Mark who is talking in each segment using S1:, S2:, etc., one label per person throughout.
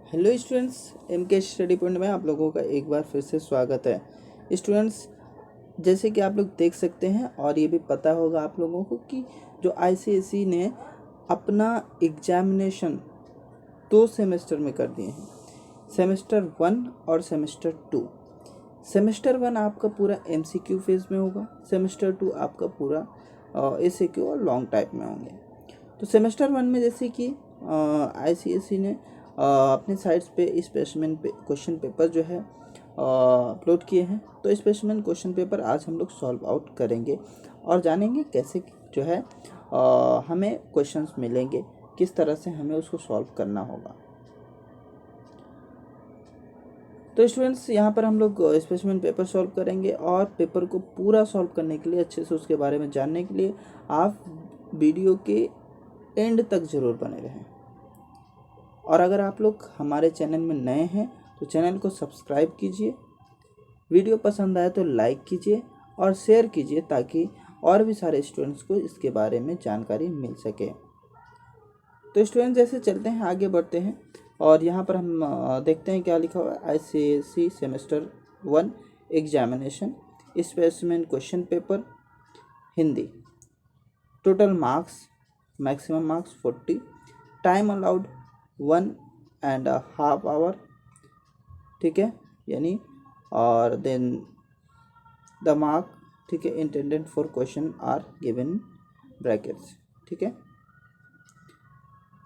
S1: Hello students, M के study point में आप लोगों का एक बार फिर से स्वागत है। स्टूडेंट्स, जैसे कि आप लोग देख सकते हैं और ये भी पता होगा आप लोगों को कि जो आईसीएसई ने अपना एग्जामिनेशन 2 सेमेस्टर में कर दिए हैं, सेमेस्टर 1 और सेमेस्टर 2। सेमेस्टर 1 आपका पूरा एमसीक्यू फेज में होगा, सेमेस्टर 2 आपका पूरा एसएक्यू और लॉन्ग टाइप में होंगे। तो सेमेस्टर 1 में जैसे कि आईसीएसई ने अपने साइट्स पे स्पेसिमेन पे क्वेश्चन पेपर जो है अपलोड किए हैं। तो स्पेसिमेन क्वेश्चन पेपर आज हम लोग सॉल्व आउट करेंगे और जानेंगे कैसे जो है हमें क्वेश्चंस मिलेंगे, किस तरह से हमें उसको सॉल्व करना होगा। तो स्टूडेंट्स, यहाँ पर हम लोग स्पेसिमेन पेपर सॉल्व करेंगे और पेपर को पूरा सॉल्व करने के लिए, अच्छे से उसके बारे में जानने के लिए आप वीडियो के एंड तक ज़रूर बने रहें। और अगर आप लोग हमारे चैनल में नए हैं तो चैनल को सब्सक्राइब कीजिए, वीडियो पसंद आए तो लाइक कीजिए और शेयर कीजिए ताकि और भी सारे स्टूडेंट्स को इसके बारे में जानकारी मिल सके। तो स्टूडेंट्स, जैसे चलते हैं आगे बढ़ते हैं और यहाँ पर हम देखते हैं क्या लिखा हुआ है। ICSE semester 1 examination specimen question paper Hindi, total marks maximum marks 40, time allowed 1.5 hour, ठीक है, यानी और देन द मार्क, ठीक है, intended for question are given brackets, ठीक है।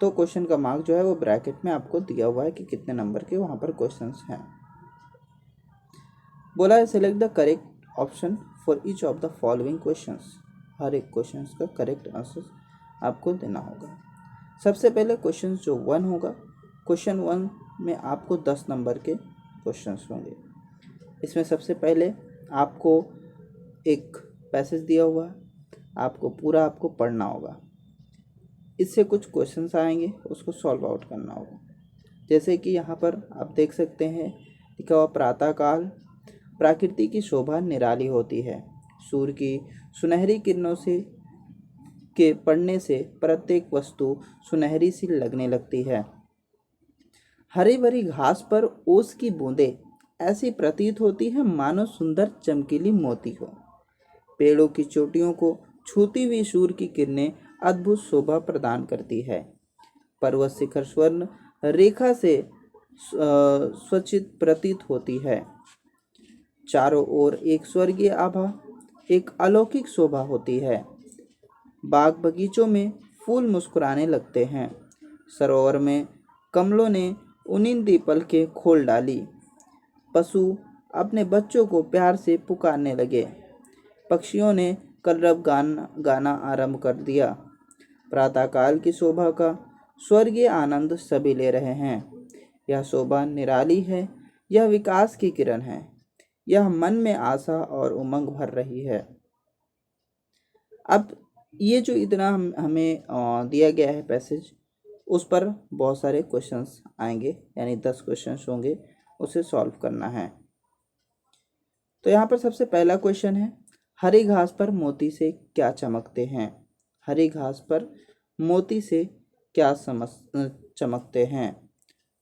S1: तो क्वेश्चन का मार्क जो है वो ब्रैकेट में आपको दिया हुआ है कि कितने नंबर के वहाँ पर क्वेश्चंस हैं। बोला है select the correct option for each of the following questions. हर एक क्वेश्चंस का करेक्ट आंसर आपको देना होगा। सबसे पहले क्वेश्चन जो 1 होगा, क्वेश्चन 1 में आपको 10 नंबर के क्वेश्चंस होंगे। इसमें सबसे पहले आपको एक पैसेज दिया हुआ है, आपको पढ़ना होगा। इससे कुछ क्वेश्चंस आएंगे, उसको सॉल्व आउट करना होगा। जैसे कि यहाँ पर आप देख सकते हैं लिखा हुआ, प्रातःकाल प्रकृति की शोभा निराली होती है, सूर्य की सुनहरी किरणों से के पड़ने से प्रत्येक वस्तु सुनहरी सी लगने लगती है। हरी भरी घास पर ओस की बूंदें ऐसी प्रतीत होती है मानो सुंदर चमकीली मोती हो। पेड़ों की चोटियों को छूती हुई सूर्य की किरणें अद्भुत शोभा प्रदान करती है। पर्वत शिखर स्वर्ण रेखा से स्वचित प्रतीत होती है। चारों ओर एक स्वर्गीय आभा, एक अलौकिक शोभा होती है। बाग बगीचों में फूल मुस्कुराने लगते हैं। सरोवर में कमलों ने उनिंदी पलकें खोल डाली। पशु अपने बच्चों को प्यार से पुकारने लगे। पक्षियों ने कलरव गाना आरंभ कर दिया। प्रातःकाल की शोभा का स्वर्गीय आनंद सभी ले रहे हैं। यह शोभा निराली है, यह विकास की किरण है, यह मन में आशा और उमंग भर रही है। अब ये जो इतना हमें दिया गया है पैसेज, उस पर बहुत सारे क्वेश्चंस आएंगे, यानी 10 क्वेश्चंस होंगे, उसे सॉल्व करना है। तो यहाँ पर सबसे पहला क्वेश्चन है, हरी घास पर मोती से क्या चमकते हैं। हरी घास पर मोती से क्या चमकते हैं।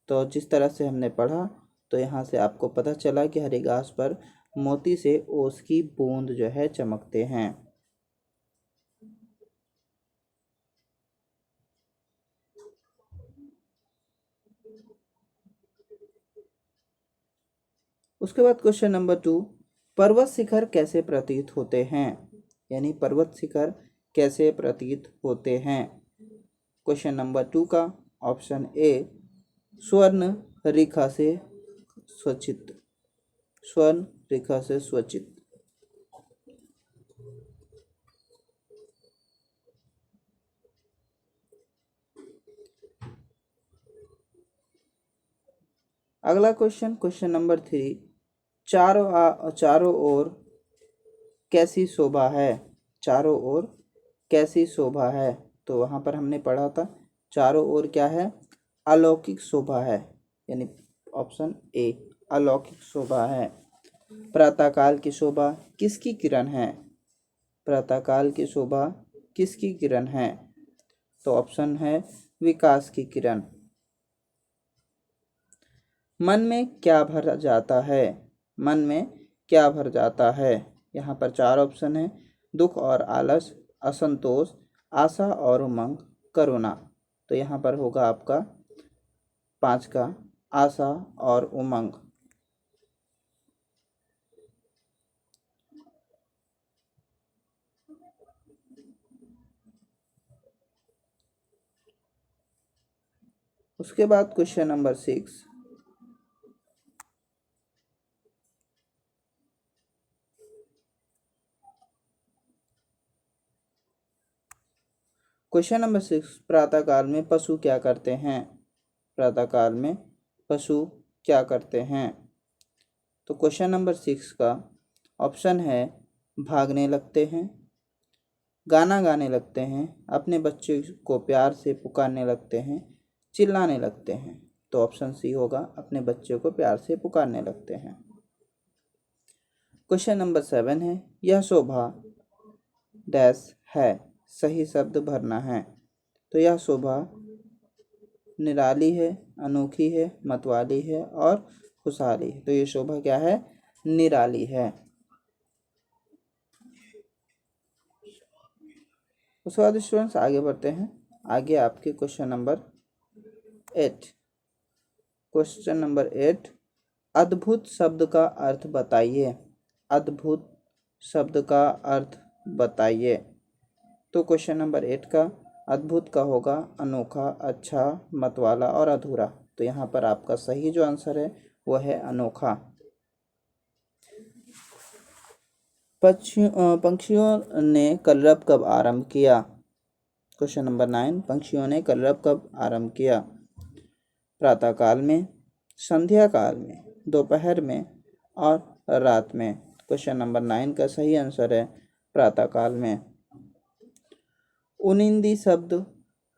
S1: तो जिस तरह से हमने पढ़ा, तो यहाँ से आपको पता चला कि हरी घास पर मोती से ओस की बूंद जो है चमकते हैं। उसके बाद क्वेश्चन नंबर 2, पर्वत शिखर कैसे प्रतीत होते हैं, यानी पर्वत शिखर कैसे प्रतीत होते हैं। क्वेश्चन नंबर 2 का ऑप्शन ए, स्वर्ण रेखा से स्वचित, स्वर्ण रेखा से स्वचित। अगला क्वेश्चन, क्वेश्चन नंबर 3, चारों ओर कैसी शोभा है। चारों ओर कैसी शोभा है। तो वहाँ पर हमने पढ़ा था चारों ओर क्या है, अलौकिक शोभा है, यानी ऑप्शन ए, अलौकिक शोभा है। प्रातःकाल की शोभा किसकी किरण है। प्रातःकाल की शोभा किसकी किरण है। तो ऑप्शन है विकास की किरण। मन में क्या भर जाता है, मन में क्या भर जाता है। यहाँ पर 4 ऑप्शन है, दुख और आलस, असंतोष, आशा और उमंग, करुणा। तो यहाँ पर होगा आपका 5 का आशा और उमंग। उसके बाद क्वेश्चन नंबर 6। क्वेश्चन नंबर 6, प्रातःकाल में पशु क्या करते हैं। प्रातःकाल में पशु क्या करते हैं। तो क्वेश्चन नंबर 6 का ऑप्शन है, भागने लगते हैं, गाना गाने लगते हैं, अपने बच्चे को प्यार से पुकारने लगते हैं, चिल्लाने लगते हैं। तो ऑप्शन सी होगा, अपने बच्चे को प्यार से पुकारने लगते हैं। क्वेश्चन नंबर 7 है, यह शोभा डैश है, सही शब्द भरना है। तो यह शोभा निराली है, अनोखी है, मतवाली है और खुशहाली है। तो ये शोभा क्या है, निराली है। उसके बाद स्टूडेंट्स आगे बढ़ते हैं। आगे आपके क्वेश्चन नंबर 8। क्वेश्चन नंबर 8, अद्भुत शब्द का अर्थ बताइए। अद्भुत शब्द का अर्थ बताइए। तो क्वेश्चन नंबर 8 का अद्भुत का होगा अनोखा, अच्छा, मतवाला और अधूरा। तो यहाँ पर आपका सही जो आंसर है वह है अनोखा। पंक्षियों ने कलरव कब आरंभ किया। क्वेश्चन नंबर 9, पंक्षियों ने कलरव कब आरंभ किया। प्रातःकाल में, संध्या काल में, दोपहर में और रात में। क्वेश्चन नंबर 9 का सही आंसर है प्रातःकाल में। उनिंदी शब्द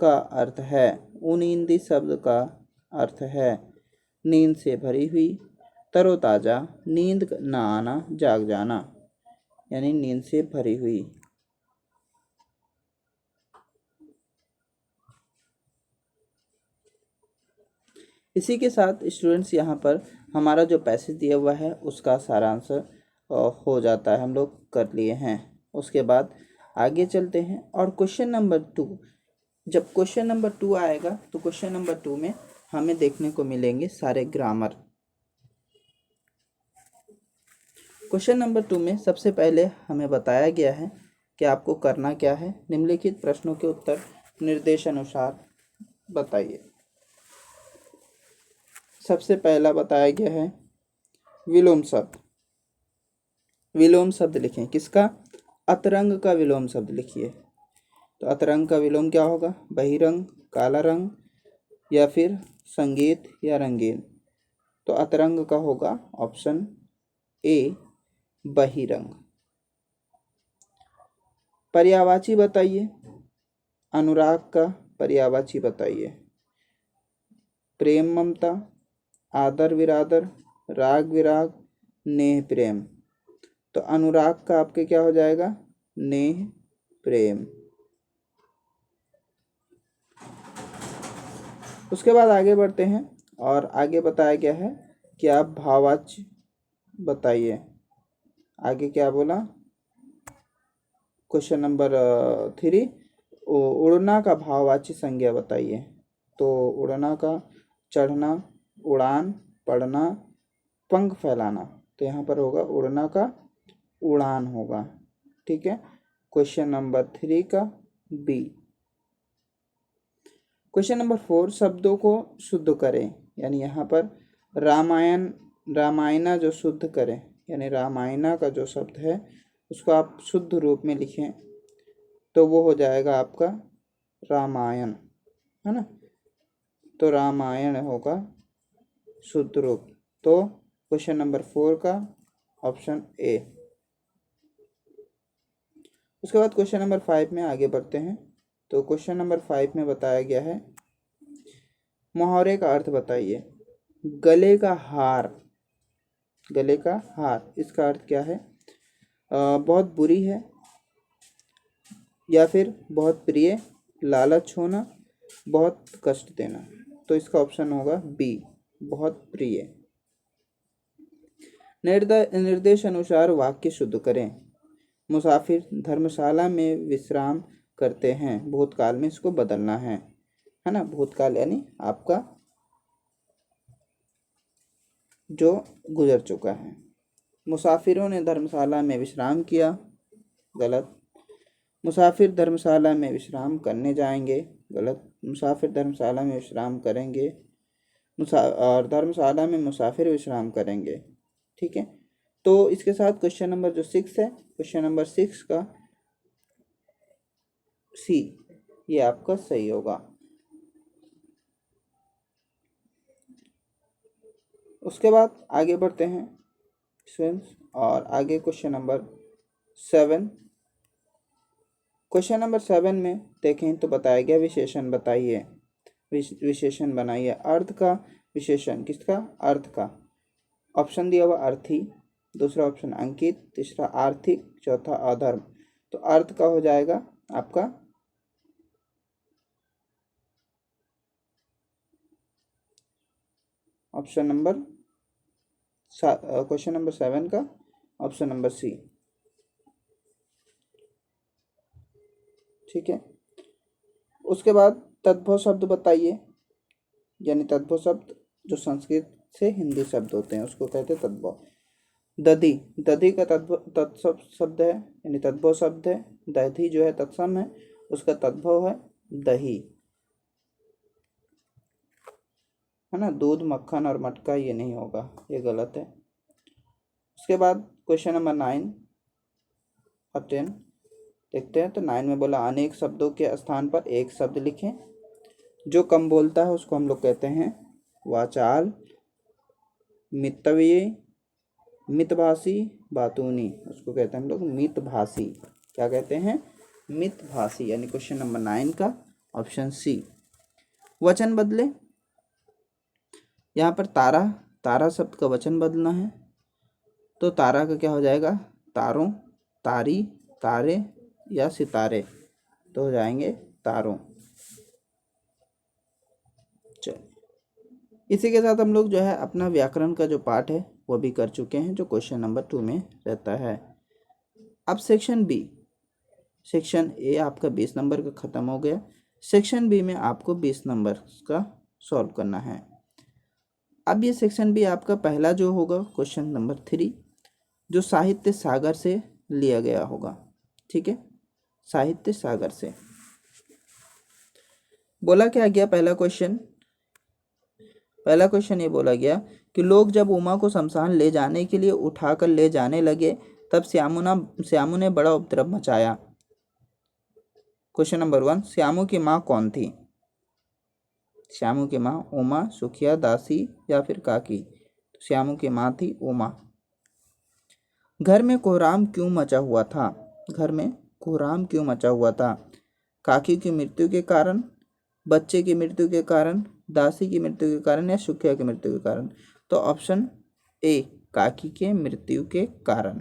S1: का अर्थ है, उनिंदी शब्द का अर्थ है नींद से भरी हुई, तरोताजा, नींद न आना, जाग जाना। यानी नींद से भरी हुई। इसी के साथ स्टूडेंट्स यहाँ पर हमारा जो पैसेज दिया हुआ है उसका सारांश हो जाता है, हम लोग कर लिए हैं। उसके बाद आगे चलते हैं और क्वेश्चन नंबर 2, जब क्वेश्चन नंबर 2 आएगा तो क्वेश्चन नंबर 2 में हमें देखने को मिलेंगे सारे ग्रामर। क्वेश्चन नंबर 2 में सबसे पहले हमें बताया गया है कि आपको करना क्या है, निम्नलिखित प्रश्नों के उत्तर निर्देशानुसार बताइए। सबसे पहला बताया गया है विलोम शब्द। विलोम शब्द लिखें, किसका, अतरंग का विलोम शब्द लिखिए। तो अतरंग का विलोम क्या होगा, बहिरंग, काला रंग या फिर संगीत या रंगीन। तो अतरंग का होगा ऑप्शन ए, बहिरंग। पर्यायवाची बताइए, अनुराग का पर्यायवाची बताइए। प्रेम ममता, आदर विरादर, राग विराग, नेह प्रेम। तो अनुराग का आपके क्या हो जाएगा, नेह प्रेम। उसके बाद आगे बढ़ते हैं और आगे बताया गया है कि आप भाववाच्य बताइए। आगे क्या बोला, क्वेश्चन नंबर 3, उड़ना का भाववाची संज्ञा बताइए। तो उड़ना का चढ़ना, उड़ान, पढ़ना, पंख फैलाना। तो यहाँ पर होगा उड़ना का उड़ान होगा। ठीक है, क्वेश्चन नंबर 3 का बी। क्वेश्चन नंबर 4, शब्दों को शुद्ध करें। यानी यहाँ पर रामायण, रामायणा जो शुद्ध करें, यानी रामायणा का जो शब्द है उसको आप शुद्ध रूप में लिखें तो वो हो जाएगा आपका रामायण, है ना। तो रामायण होगा शुद्ध रूप। तो क्वेश्चन नंबर 4 का ऑप्शन ए। उसके बाद क्वेश्चन नंबर 5 में आगे बढ़ते हैं। तो क्वेश्चन नंबर 5 में बताया गया है, मुहावरे का अर्थ बताइए। गले का हार, गले का हार, इसका अर्थ क्या है, बहुत बुरी है या फिर बहुत प्रिय, लालच होना, बहुत कष्ट देना। तो इसका ऑप्शन होगा बी, बहुत प्रिय। निर्देश अनुसार वाक्य शुद्ध करें। मुसाफिर धर्मशाला में विश्राम करते हैं। भूतकाल में इसको बदलना है ना। भूतकाल यानी आपका जो गुजर चुका है। मुसाफिरों ने धर्मशाला में विश्राम किया, गलत। मुसाफिर धर्मशाला में विश्राम करने जाएंगे, गलत। मुसाफिर धर्मशाला में विश्राम करेंगे, और धर्मशाला में मुसाफिर विश्राम करेंगे। ठीक है, तो इसके साथ क्वेश्चन नंबर जो 6 है, क्वेश्चन नंबर 6 का सी ये आपका सही होगा। उसके बाद आगे बढ़ते हैं स्टूडेंट्स, और आगे क्वेश्चन नंबर 7। क्वेश्चन नंबर 7 में देखें तो बताया गया विशेषण बताइए, विशेषण बनाइए। अर्थ का विशेषण, किसका? अर्थ का। ऑप्शन दिया हुआ अर्थी, दूसरा ऑप्शन अंकित, तीसरा आर्थिक, चौथा अधर्म। तो अर्थ का हो जाएगा आपका ऑप्शन नंबर क्वेश्चन नंबर 7 का ऑप्शन नंबर सी। ठीक है, उसके बाद तद्भव शब्द बताइए, यानी तद्भव शब्द जो संस्कृत से हिंदी शब्द होते हैं उसको कहते हैं तद्भव। दधि, दधि का तत्सम शब्द है, यानी तद्भव शब्द है। दधि जो है तत्सम है, उसका तद्भव है दही, है ना। दूध, मक्खन और मटका ये नहीं होगा, ये गलत है। उसके बाद क्वेश्चन नंबर 9 और 10 देखते हैं। तो 9 में बोला अनेक शब्दों के स्थान पर एक शब्द लिखें। जो कम बोलता है उसको हम लोग कहते हैं वाचाल, मितव्ययी, मितभाषी, बातूनी, उसको कहते हैं हम लोग मितभाषी। क्या कहते हैं? मितभाषी, यानी क्वेश्चन नंबर 9 का ऑप्शन सी। वचन बदले, यहाँ पर तारा, तारा शब्द का वचन बदलना है। तो तारा का क्या हो जाएगा? तारों, तारी, तारे या सितारे, तो हो जाएंगे तारों। चलिए, इसी के साथ हम लोग जो है अपना व्याकरण का जो पार्ट है वो भी कर चुके हैं, जो क्वेश्चन नंबर 2 में रहता है। अब सेक्शन बी, सेक्शन ए आपका 20 नंबर का ख़त्म हो गया। सेक्शन बी में आपको 20 नंबर का सॉल्व करना है। अब ये सेक्शन बी आपका पहला जो होगा क्वेश्चन नंबर 3, जो साहित्य सागर से लिया गया होगा। ठीक है, साहित्य सागर से बोला क्या गया? पहला क्वेश्चन ये बोला गया कि लोग जब उमा को शमशान ले जाने के लिए उठाकर ले जाने लगे तब श्यामू ने बड़ा उपद्रव मचाया। क्वेश्चन नंबर 1, श्यामू की माँ कौन थी? श्यामू की माँ उमा, सुखिया, दासी या फिर काकी? श्यामू की माँ थी उमा। घर में कोहराम क्यों मचा हुआ था? घर में कोहराम क्यों मचा हुआ था? काकी की मृत्यु के कारण, बच्चे की मृत्यु के कारण, दासी की मृत्यु के कारण या सुखिया की मृत्यु के कारण? तो ऑप्शन ए, काकी के मृत्यु के कारण।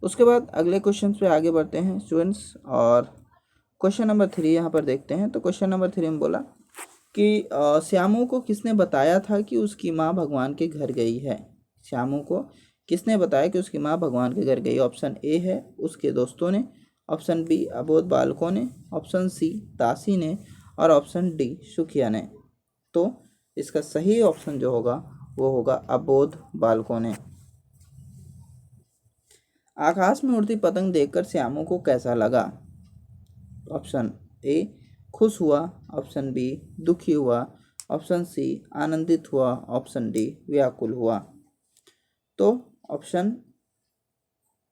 S1: उसके बाद अगले क्वेश्चन पे आगे बढ़ते हैं स्टूडेंट्स, और क्वेश्चन नंबर 3 यहाँ पर देखते हैं। तो क्वेश्चन नंबर 3 में बोला कि श्यामू को किसने बताया था कि उसकी माँ भगवान के घर गई है? श्यामू को किसने बताया कि उसकी माँ भगवान के घर गई? ऑप्शन ए है उसके दोस्तों ने, ऑप्शन बी अबोध बालकों ने, ऑप्शन सी दासी ने, और ऑप्शन डी सुखिया ने। तो इसका सही ऑप्शन जो होगा वो होगा अबोध बालकों ने। आकाश में उड़ती पतंग देखकर श्यामू को कैसा लगा? ऑप्शन ए खुश हुआ, ऑप्शन बी दुखी हुआ, ऑप्शन सी आनंदित हुआ, ऑप्शन डी व्याकुल हुआ। तो ऑप्शन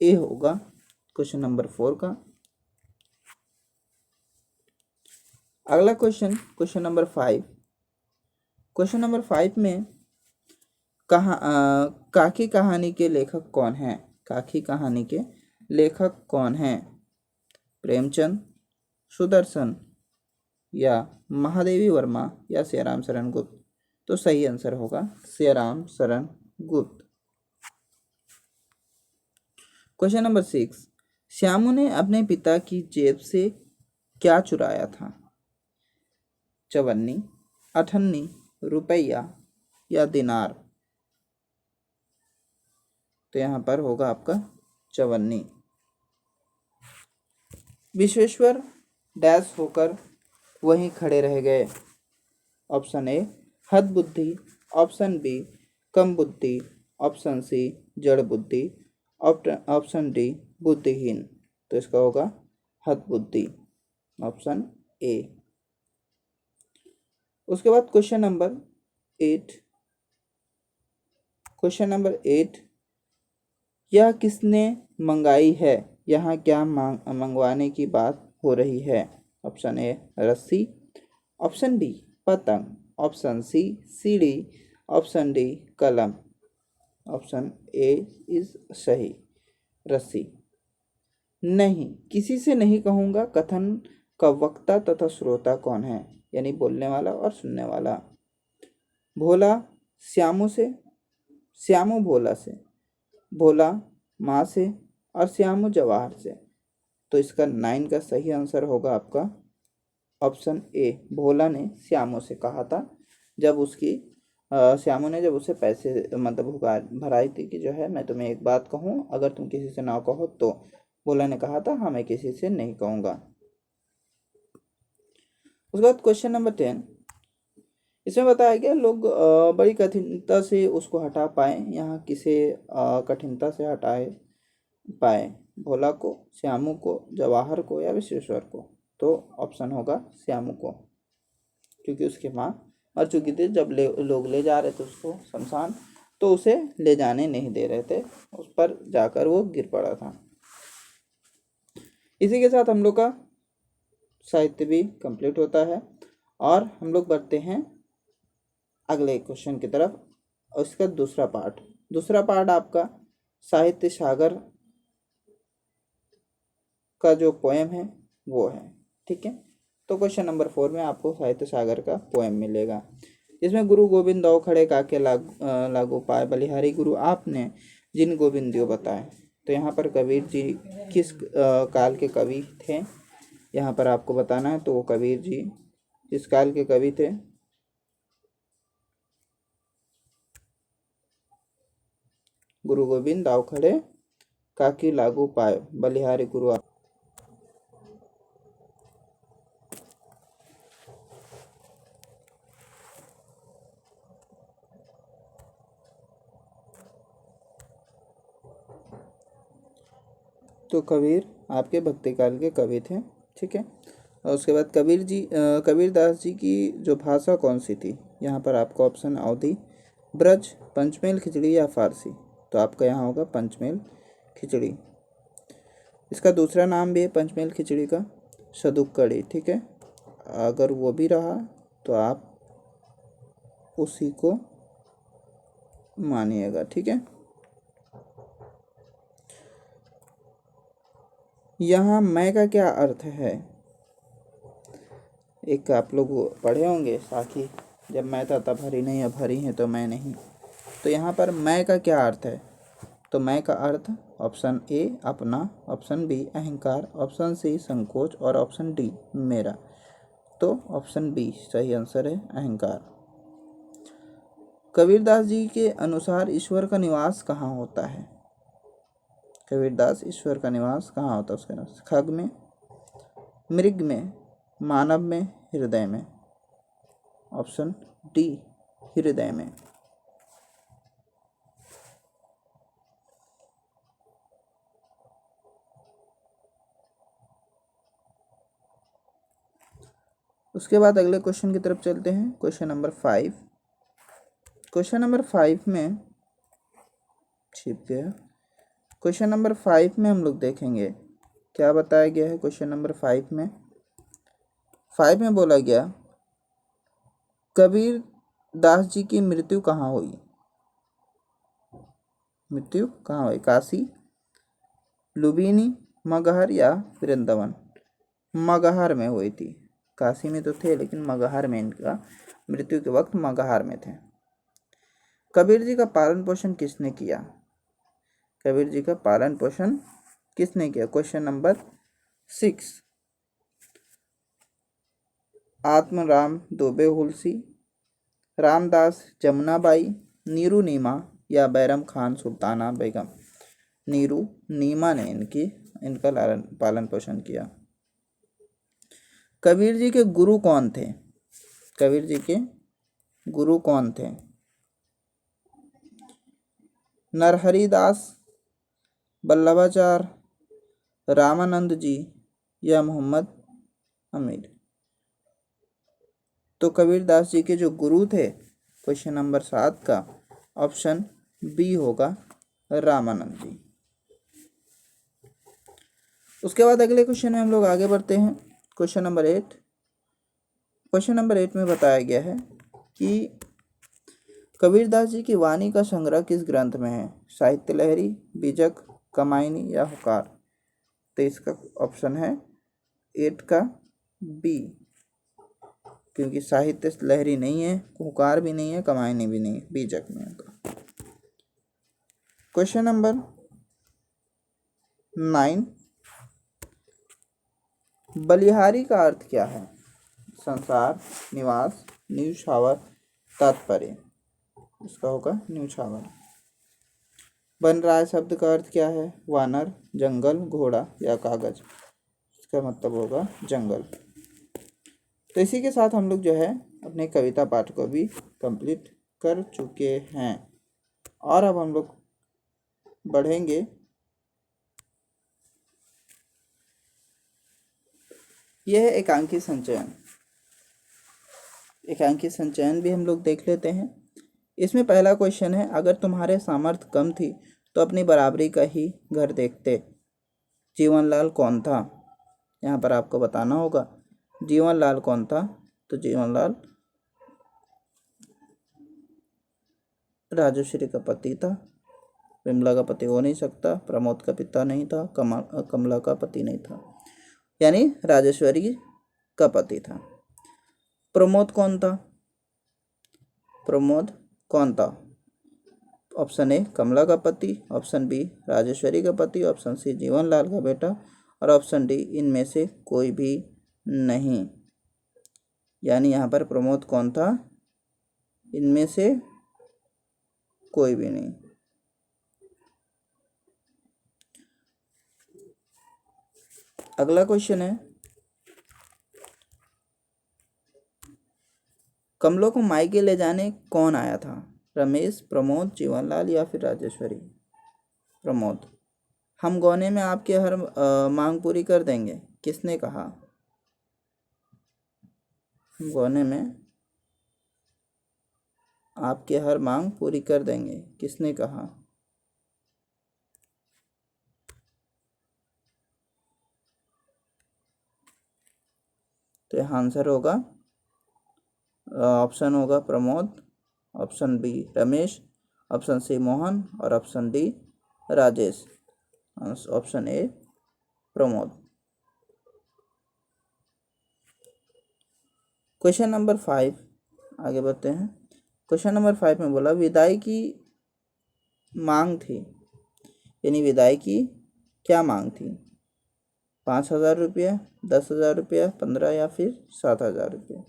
S1: ए होगा क्वेश्चन नंबर 4 का। अगला क्वेश्चन नंबर 5। क्वेश्चन नंबर 5 में काकी कहानी के लेखक कौन हैं? काकी कहानी के लेखक कौन हैं? प्रेमचंद, सुदर्शन या महादेवी वर्मा या सियाराम शरण गुप्त? तो सही आंसर होगा सियाराम शरण गुप्त। क्वेश्चन नंबर 6, श्यामू ने अपने पिता की जेब से क्या चुराया था? चवन्नी, अठन्नी, रुपया या दिनार? तो यहाँ पर होगा आपका चवन्नी। विश्वेश्वर डैश होकर वहीं खड़े रह गए। ऑप्शन ए हद बुद्धि, ऑप्शन बी कम बुद्धि, ऑप्शन सी जड़ बुद्धि, ऑप्शन डी बुद्धिहीन। तो इसका होगा हद बुद्धि, ऑप्शन ए। उसके बाद क्वेश्चन नंबर 8। क्वेश्चन नंबर 8, यह किसने मंगाई है? यहाँ क्या मंगवाने की बात हो रही है? ऑप्शन ए रस्सी, ऑप्शन बी पतंग, ऑप्शन सी सीढ़ी, ऑप्शन डी कलम। ऑप्शन ए इज सही, रस्सी। नहीं, किसी से नहीं कहूँगा कथन का वक्ता तथा श्रोता कौन है? यानी बोलने वाला और सुनने वाला। भोला श्यामू से, श्यामू भोला से, भोला माँ से और श्यामू जवाहर से। तो इसका 9 का सही आंसर होगा आपका ऑप्शन ए। भोला ने श्यामू से कहा था जब उसकी श्यामू ने जब उसे पैसे मतलब भराई थी कि जो है मैं तुम्हें एक बात कहूँ, अगर तुम किसी से ना कहो तो। भोला ने कहा था हाँ मैं किसी से नहीं कहूँगा। उसके बाद क्वेश्चन नंबर 10, इसमें बताया गया लोग बड़ी कठिनता से उसको हटा पाए। यहाँ किसे कठिनता से हटाए पाए? भोला को, श्यामू को, जवाहर को या विश्वेश्वर को? तो ऑप्शन होगा श्यामू को, क्योंकि उसकी माँ मर चुकी थी जब लोग ले जा रहे थे उसको शमशान, तो उसे ले जाने नहीं दे रहे थे, उस पर जाकर वो गिर पड़ा था। इसी के साथ हम लोग का साहित्य भी कंप्लीट होता है और हम लोग बढ़ते हैं अगले क्वेश्चन की तरफ। और इसका दूसरा पार्ट आपका साहित्य सागर का जो पोएम है वो है। ठीक है, तो क्वेश्चन नंबर 4 में आपको साहित्य सागर का पोएम मिलेगा, जिसमें गुरु गोविंद दाव खड़े काके लागू पाए, बलिहारी गुरु आपने जिन गोविंदियों बताए। तो यहाँ पर कबीर जी किस काल के कवि थे यहाँ पर आपको बताना है। तो वो कबीर जी किस काल के कवि थे? गुरु गोविंद दाव खड़े काकी लागू पाए, बलिहारी गुरु आप। तो कबीर आपके भक्ति काल के कवि थे। ठीक है, और उसके बाद कबीरदास जी की जो भाषा कौन सी थी? यहाँ पर आपका ऑप्शन अवधी, ब्रज, पंचमेल खिचड़ी या फारसी। तो आपका यहाँ होगा पंचमेल खिचड़ी। इसका दूसरा नाम भी है पंचमेल खिचड़ी का, सदुक्कड़ी। ठीक है, अगर वो भी रहा तो आप उसी को मानिएगा। ठीक है, यहाँ मैं का क्या अर्थ है? एक आप लोग पढ़े होंगे साखी, जब मैं था तब हरी नहीं, अब हरी है तो मैं नहीं। तो यहाँ पर मैं का क्या अर्थ है? तो मैं का अर्थ ऑप्शन ए अपना, ऑप्शन बी अहंकार, ऑप्शन सी संकोच और ऑप्शन डी मेरा। तो ऑप्शन बी सही आंसर है, अहंकार। कबीरदास जी के अनुसार ईश्वर का निवास कहाँ होता है? कबीरदास ईश्वर का निवास कहाँ होता है? उसका निवास खग में, मृग में, मानव में, हृदय में। ऑप्शन डी हृदय में। उसके बाद अगले क्वेश्चन की तरफ चलते हैं। Question number 5। क्वेश्चन नंबर 5 में छिप गया। क्वेश्चन नंबर 5 में हम लोग देखेंगे क्या बताया गया है। क्वेश्चन नंबर 5 में बोला गया कबीर दास जी की मृत्यु कहाँ हुई? मृत्यु कहाँ हुई? काशी, लुम्बिनी, मगहर या वृंदावन? मगहर में हुई थी। काशी में तो थे लेकिन मगहर में इनका मृत्यु के वक्त मगहर में थे। कबीर जी का पालन पोषण किसने किया? कबीर जी का पालन पोषण किसने किया? Question number 6। आत्मराम दुबे हुलसी, रामदास जमुनाबाई, नीरू नीमा या बैरम खान सुल्ताना बेगम। नीरू नीमा ने इनका लालन पालन पोषण किया। कबीर जी के गुरु कौन थे? कबीर जी के गुरु कौन थे? नरहरि दास, वल्लभाचार, रामानंद जी या मोहम्मद अमीर। तो कबीर दास जी के जो गुरु थे, क्वेश्चन नंबर 7 का ऑप्शन बी होगा, रामानंद जी। उसके बाद अगले क्वेश्चन में हम लोग आगे बढ़ते हैं। Question number 8। क्वेश्चन नंबर 8 में बताया गया है कि कबीरदास जी की वाणी का संग्रह किस ग्रंथ में है? साहित्य लहरी, बीजक, कमायनी या हुकार। तो इसका ऑप्शन है 8 का बी, क्योंकि साहित्य लहरी नहीं है, हुकार भी नहीं है, कमायनी भी नहीं है, बीजक में होगा। Question number 9। बलिहारी का अर्थ क्या है? संसार, निवास, न्यूछावर, तात्पर्य। इसका होगा न्यूछावर। वनराय शब्द का अर्थ क्या है? वानर, जंगल, घोड़ा या कागज। इसका मतलब होगा जंगल। तो इसी के साथ हम लोग जो है अपने कविता पाठ को भी कंप्लीट कर चुके हैं और अब हम लोग बढ़ेंगे यह है एकांकी संचयन। एकांकी संचयन भी हम लोग देख लेते हैं। इसमें पहला क्वेश्चन है, अगर तुम्हारे सामर्थ्य कम थी तो अपनी बराबरी का ही घर देखते, जीवनलाल कौन था? यहाँ पर आपको बताना होगा जीवनलाल कौन था। तो जीवनलाल राजश्री का पति था। विमला का पति हो नहीं सकता, प्रमोद का पिता नहीं था, कमला का पति नहीं था, यानी राजेश्वरी का पति था। प्रमोद कौन था? प्रमोद कौन था? ऑप्शन ए कमला का पति, ऑप्शन बी राजेश्वरी का पति, ऑप्शन सी जीवनलाल का बेटा और ऑप्शन डी इनमें से कोई भी नहीं। यानी यहाँ पर प्रमोद कौन था? इनमें से कोई भी नहीं। अगला क्वेश्चन है, कमलों को मायके ले जाने कौन आया था? रमेश, प्रमोद, जीवनलाल या फिर राजेश्वरी? प्रमोद। हम गौने में आपके हर मांग पूरी कर देंगे, किसने कहा? हम गौने में आपके हर मांग पूरी कर देंगे, किसने कहा? तो यहाँ आंसर होगा ऑप्शन होगा Pramod, option B Ramesh, option C Mohan और option D Rajesh. Option A Pramod. Question number 5 आगे बढ़ते हैं। क्वेश्चन नंबर 5 में बोला विदाई की मांग थी, यानी विदाई की क्या मांग थी? 5,000 रुपया, 10,000 रुपया, 15 या फिर 7,000 रुपया।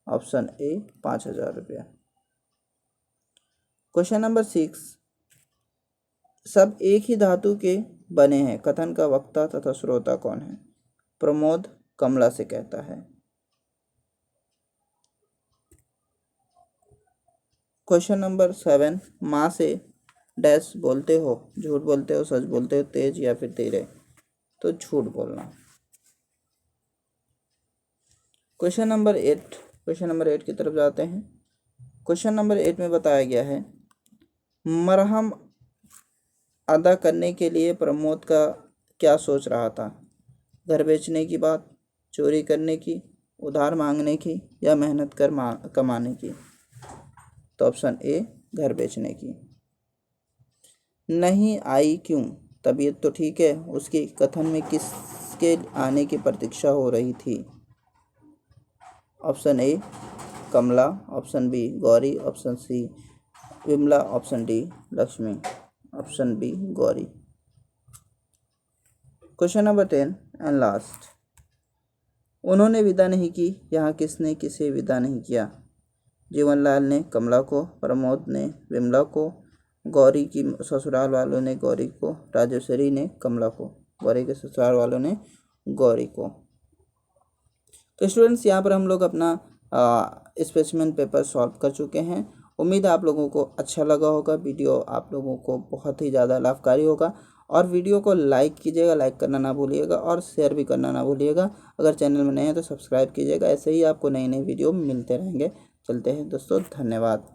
S1: ऑप्शन ए 5,000 रुपया। क्वेश्चन नंबर 6, सब एक ही धातु के बने हैं, कथन का वक्ता तथा श्रोता कौन है? प्रमोद कमला से कहता है। क्वेश्चन नंबर 7, माँ से डैश बोलते हो, झूठ बोलते हो, सच बोलते हो, तेज या फिर धीरे? तो झूठ बोलना। क्वेश्चन नंबर 8 की तरफ जाते हैं। क्वेश्चन नंबर 8 में बताया गया है, मरहम अदा करने के लिए प्रमोद का क्या सोच रहा था? घर बेचने की बात, चोरी करने की, उधार मांगने की या मेहनत कर कमाने की? तो ऑप्शन ए घर बेचने की। नहीं आई क्यों? तबीयत तो ठीक है। उसकी कथन में किसके आने की प्रतीक्षा हो रही थी? Option A Kamala, option B Gauri, option C Vimala, option D Lakshmi. Option B Gauri. Question number 10 and last, उन्होंने विदा नहीं की, यहाँ किसने किसे विदा नहीं किया? जीवनलाल ने कमला को, प्रमोद ने विमला को, गौरी की ससुराल वालों ने गौरी को, राजेश्वरी ने कमला को, गौरी के ससुराल वालों ने गौरी को। तो स्टूडेंट्स यहाँ पर हम लोग अपना स्पेसिमेन पेपर सॉल्व कर चुके हैं। उम्मीद है आप लोगों को अच्छा लगा होगा, वीडियो आप लोगों को बहुत ही ज़्यादा लाभकारी होगा। और वीडियो को लाइक कीजिएगा, लाइक करना ना भूलिएगा और शेयर भी करना ना भूलिएगा। अगर चैनल में नए हैं तो सब्सक्राइब कीजिएगा, ऐसे ही आपको नई नई वीडियो मिलते रहेंगे। चलते हैं दोस्तों, धन्यवाद।